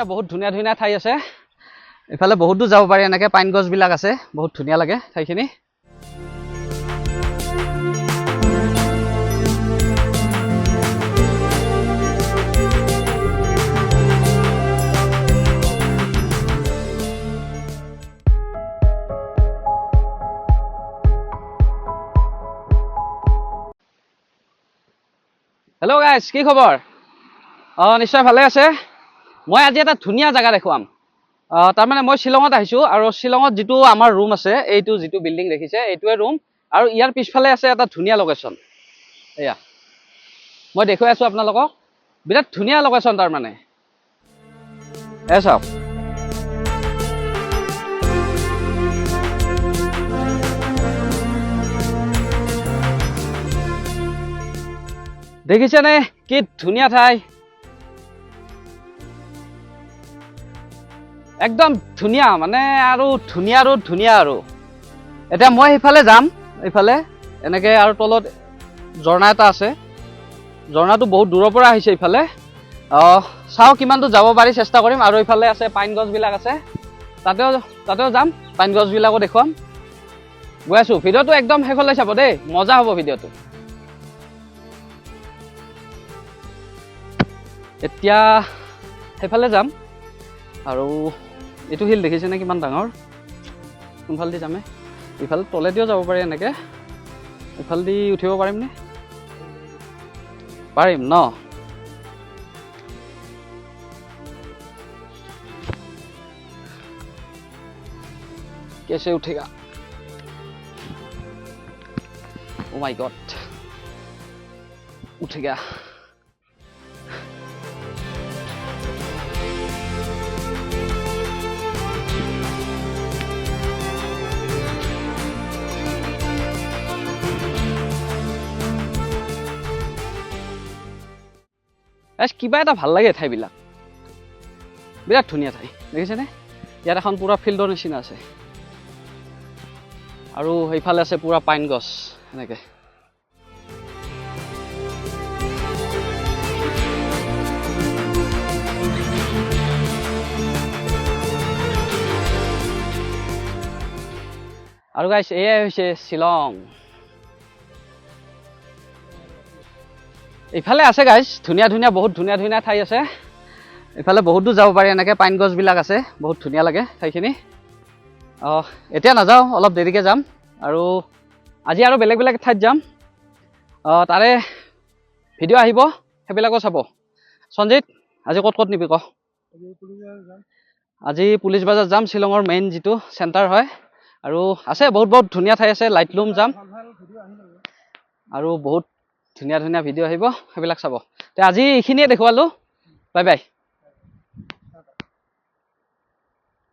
বহুত ধুনীয়া ধুনীয়া ঠাই আছে ইফালে বহুত দূৰ যাব পাৰি এনেকৈ পাইন গছবিলাক আছে বহুত ধুনীয়া লাগে ঠাইখিনি হেল্ল' গাইজ কি খবৰ নিশ্চয় ভালে আছে মই আজি এটা ধুনীয়া জেগা দেখুৱাম তাৰমানে মই শ্বিলঙত আহিছোঁ আৰু শ্বিলঙত যিটো আমাৰ ৰুম আছে এইটো যিটো বিল্ডিং দেখিছে এইটোৱে ৰুম আৰু ইয়াৰ পিছফালে আছে এটা ধুনীয়া লোকেশ্যন এয়া মই দেখুৱাই আছোঁ আপোনালোকক বিৰাট ধুনীয়া লোকেশ্যন তাৰমানে এয়া চাওক দেখিছেনে কি ধুনীয়া ঠাই একদম ধুনীয়া মানে আৰু ধুনীয়া আৰু এতিয়া মই সেইফালে যাম এইফালে এনেকৈ আৰু তলত ঝৰ্ণা এটা আছে ঝৰ্ণাটো বহুত দূৰৰ পৰা আহিছে ইফালে চাওঁ কিমান দূৰ যাব পাৰি চেষ্টা কৰিম আৰু ইফালে আছে পাইন গছবিলাক আছে তাতেও যাম পাইন গছবিলাকো দেখুৱাম গৈ আছোঁ ভিডিঅ'টো একদম শেষলৈ চাব দেই মজা হ'ব ভিডিঅ'টো এতিয়া সেইফালে যাম আৰু এইটো হিল দেখিছেনে কিমান ডাঙৰ কোনফালেদি যামে ইফালে তলেদিও যাব পাৰি এনেকৈ ইফালেদি উঠিব পাৰিমনে পাৰিম ন कैसे उठेगा ओ माय गॉड उठ गया কিবা এটা ভাল লাগে ঠাইবিলাক বিৰাট ধুনীয়া ঠাই দেখিছেনে ইয়াত এখন পুৰা ফিল্ডৰ নিচিনা আছে আৰু সেইফালে আছে পুৰা পাইন গছ এনেকৈ আৰু গাইছ এয়াই হৈছে শ্বিলং ইফালে আছে গাইছ ধুনীয়া বহুত ধুনীয়া ঠাই আছে ইফালে বহুত দূৰ যাব পাৰি এনেকৈ পাইন গছবিলাক আছে বহুত ধুনীয়া লাগে ঠাইখিনি এতিয়া নাযাওঁ অলপ দেৰিকৈ যাম আৰু আজি আৰু বেলেগ ঠাইত যাম তাৰে ভিডিঅ' আহিব সেইবিলাকো চাব সঞ্জিত আজি ক'ত নিবি ক আজি পুলিচ বজাৰ যাম শ্বিলঙৰ মেইন যিটো চেণ্টাৰ হয় আৰু আছে বহুত ধুনীয়া ঠাই আছে লাইটলুম যাম আৰু বহুত ধুনীয়া ভিডিঅ' আহিব সেইবিলাক চাব তে আজি এইখিনিয়ে দেখুৱালোঁ বাই বাই